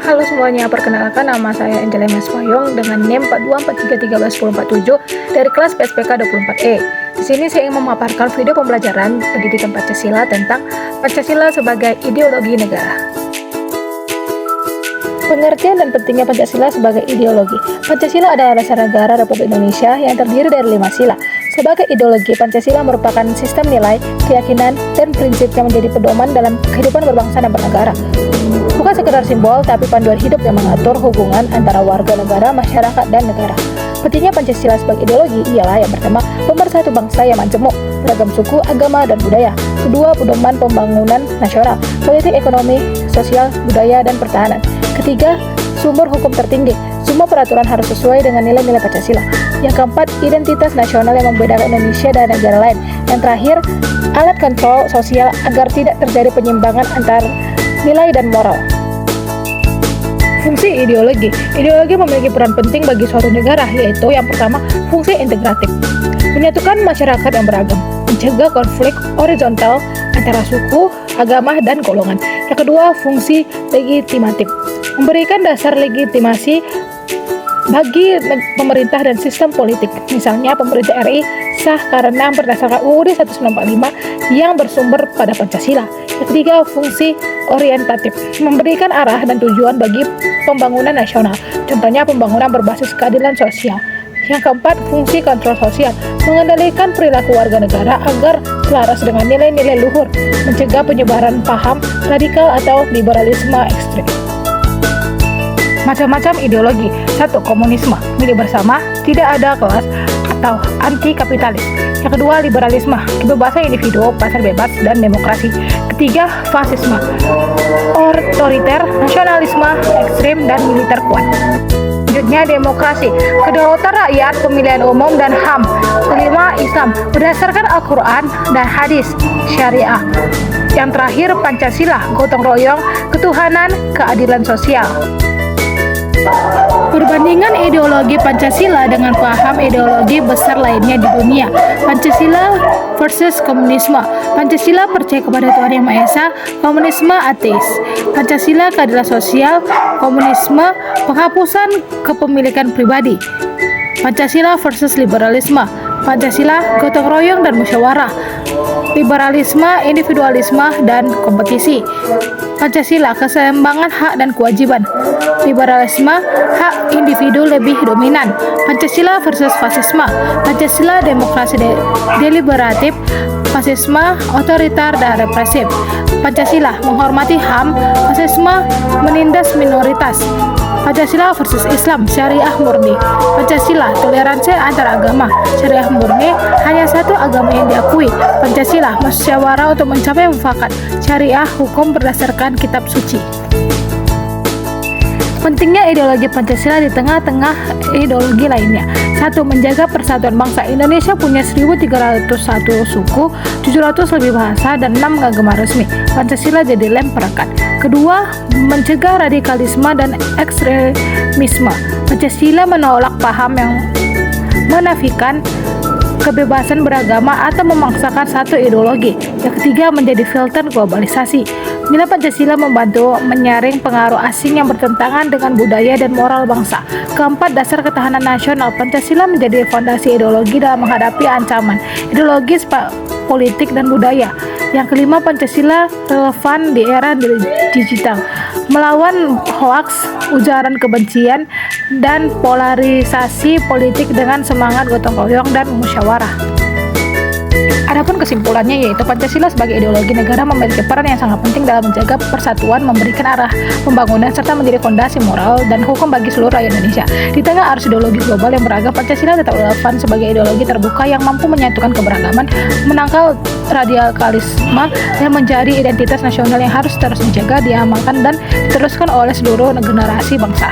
Halo semuanya, perkenalkan nama saya Angela Meswayong dengan NIM 4243131047 dari kelas PSPK 24E. Di sini saya ingin memaparkan video pembelajaran pendidikan Pancasila tentang Pancasila sebagai ideologi negara. Pengertian dan pentingnya Pancasila sebagai ideologi. Pancasila adalah dasar negara Republik Indonesia yang terdiri dari 5 sila. Sebagai ideologi, Pancasila merupakan sistem nilai, keyakinan, dan prinsip yang menjadi pedoman dalam kehidupan berbangsa dan bernegara. Bukan sekedar simbol, tapi panduan hidup yang mengatur hubungan antara warga negara, masyarakat, dan negara. Pentingnya Pancasila sebagai ideologi ialah yang pertama, pemersatu bangsa yang majemuk, beragam suku, agama, dan budaya. Kedua, pedoman pembangunan nasional, politik, ekonomi, sosial, budaya, dan pertahanan. Ketiga, sumber hukum tertinggi. Semua peraturan harus sesuai dengan nilai-nilai Pancasila. Yang keempat, identitas nasional yang membedakan Indonesia dan negara lain. Yang terakhir, alat kontrol sosial agar tidak terjadi penyimpangan antar nilai dan moral. Fungsi ideologi. Ideologi memiliki peran penting bagi suatu negara, yaitu yang pertama, fungsi integratif. Menyatukan masyarakat yang beragam, mencegah konflik horizontal antara suku, agama, dan golongan. Yang kedua, fungsi legitimatif. Memberikan dasar legitimasi bagi pemerintah dan sistem politik. Misalnya, pemerintah RI sah karena berdasarkan UUD 1945 yang bersumber pada Pancasila. Yang ketiga, fungsi orientatif. Memberikan arah dan tujuan bagi pembangunan nasional. Contohnya, pembangunan berbasis keadilan sosial. Yang keempat, fungsi kontrol sosial. Mengendalikan perilaku warga negara agar selaras dengan nilai-nilai luhur. Mencegah penyebaran paham radikal atau liberalisme ekstrem. Macam-macam ideologi. 1. Komunisme, milik bersama, tidak ada kelas atau anti kapitalis. Yang kedua, liberalisme, kebebasan individu, pasar bebas, dan demokrasi. Ketiga, fasisme, otoriter, nasionalisme ekstrim, dan militer kuat. Selanjutnya, demokrasi, kedaulatan rakyat, pemilihan umum, dan HAM. Kelima, Islam, berdasarkan Al-Quran dan hadis syariah. Yang terakhir, Pancasila, gotong royong, ketuhanan, keadilan sosial. Perbandingan ideologi Pancasila dengan paham ideologi besar lainnya di dunia. Pancasila versus komunisme. Pancasila percaya kepada Tuhan Yang Maha Esa, komunisme ateis. Pancasila keadilan sosial, komunisme penghapusan kepemilikan pribadi. Pancasila versus liberalisme. Pancasila gotong royong dan musyawarah. Liberalisme, individualisme, dan kompetisi. Pancasila keseimbangan hak dan kewajiban. Liberalisme, hak individu lebih dominan. Pancasila versus fasisme. Pancasila demokrasi deliberatif, fasisme otoriter dan represif. Pancasila menghormati HAM, fasisme menindas minoritas. Pancasila versus Islam, syariah murni. Pancasila toleransi antar agama, syariah murni hanya satu agama yang diakui. Pancasila musyawarah untuk mencapai mufakat, syariah hukum berdasarkan kitab suci. Pentingnya ideologi Pancasila di tengah-tengah ideologi lainnya. 1. Menjaga persatuan bangsa. Indonesia punya 1.301 suku, 700 lebih bahasa, dan 6 agama resmi. Pancasila jadi lem perekat. Kedua, mencegah radikalisme dan ekstremisme. Pancasila menolak paham yang menafikan kebebasan beragama atau memaksakan satu ideologi. Yang ketiga, menjadi filter globalisasi. Nilai Pancasila membantu menyaring pengaruh asing yang bertentangan dengan budaya dan moral bangsa. Keempat, dasar ketahanan nasional. Pancasila menjadi fondasi ideologi dalam menghadapi ancaman ideologis, politik, dan budaya. Yang kelima, Pancasila relevan di era digital, melawan hoaks, ujaran kebencian, dan polarisasi politik dengan semangat gotong royong dan musyawarah. Adapun kesimpulannya yaitu Pancasila sebagai ideologi negara memiliki peran yang sangat penting dalam menjaga persatuan, memberikan arah pembangunan, serta menjadi fondasi moral dan hukum bagi seluruh rakyat Indonesia. Di tengah arus ideologi global yang beragam, Pancasila tetap relevan sebagai ideologi terbuka yang mampu menyatukan keberagaman, menangkal radikalisme, dan menjadi identitas nasional yang harus terus dijaga, diamalkan, dan diteruskan oleh seluruh generasi bangsa.